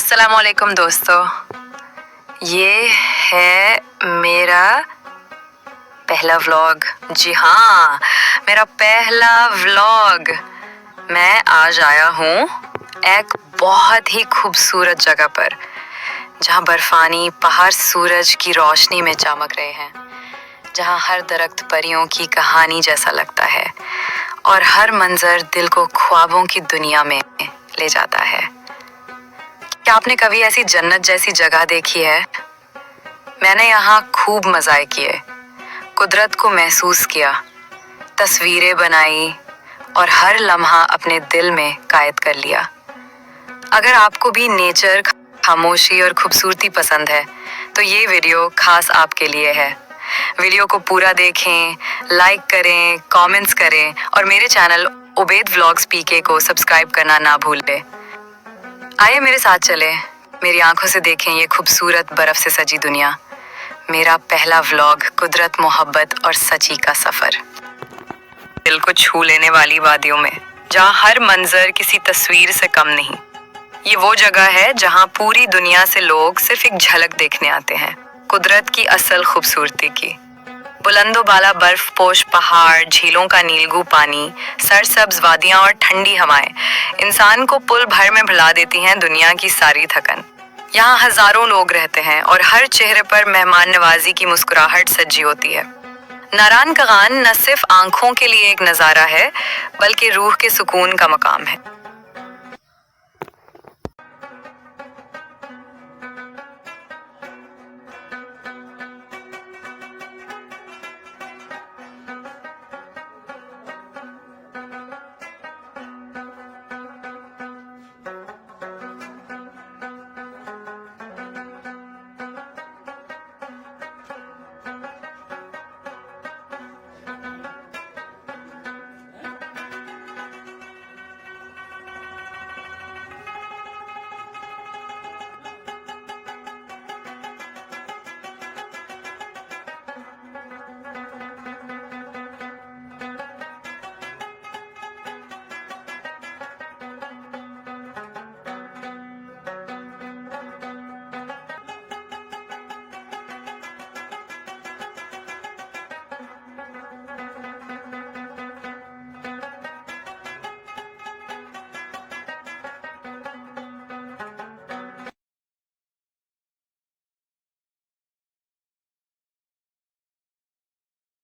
अस्सलामुअलैकुम दोस्तों, ये है मेरा पहला व्लॉग। जी हाँ, मेरा पहला व्लॉग। मैं आज आया हूँ एक बहुत ही खूबसूरत जगह पर, जहाँ बर्फानी पहाड़ सूरज की रोशनी में चमक रहे हैं, जहाँ हर दरख्त परियों की कहानी जैसा लगता है और हर मंजर दिल को ख्वाबों की दुनिया में ले जाता है। क्या आपने कभी ऐसी जन्नत जैसी जगह देखी है? मैंने यहाँ खूब मज़े किए, कुदरत को महसूस किया, तस्वीरें बनाई और हर लम्हा अपने दिल में कैद कर लिया। अगर आपको भी नेचर, खामोशी और खूबसूरती पसंद है तो ये वीडियो खास आपके लिए है। वीडियो को पूरा देखें, लाइक करें, कमेंट्स करें और मेरे चैनल उबैद व्लॉग्स पीके को सब्सक्राइब करना ना भूलें। आइए मेरे साथ चले, मेरी आंखों से देखें ये खूबसूरत बर्फ से सजी दुनिया। मेरा पहला व्लॉग, कुदरत, मोहब्बत और सच्ची का सफर। दिल को छू लेने वाली वादियों में, जहाँ हर मंजर किसी तस्वीर से कम नहीं। ये वो जगह है जहाँ पूरी दुनिया से लोग सिर्फ एक झलक देखने आते हैं कुदरत की असल खूबसूरती की। बुलंदो बाला बर्फ पोश पहाड़, झीलों का नीलगू पानी, सरसब्ज वादियां और ठंडी हवाएं इंसान को पुल भर में भुला देती हैं दुनिया की सारी थकन। यहाँ हजारों लोग रहते हैं और हर चेहरे पर मेहमान नवाजी की मुस्कुराहट सजी होती है। नारान कगान न सिर्फ आंखों के लिए एक नज़ारा है, बल्कि रूह के सुकून का मकाम है।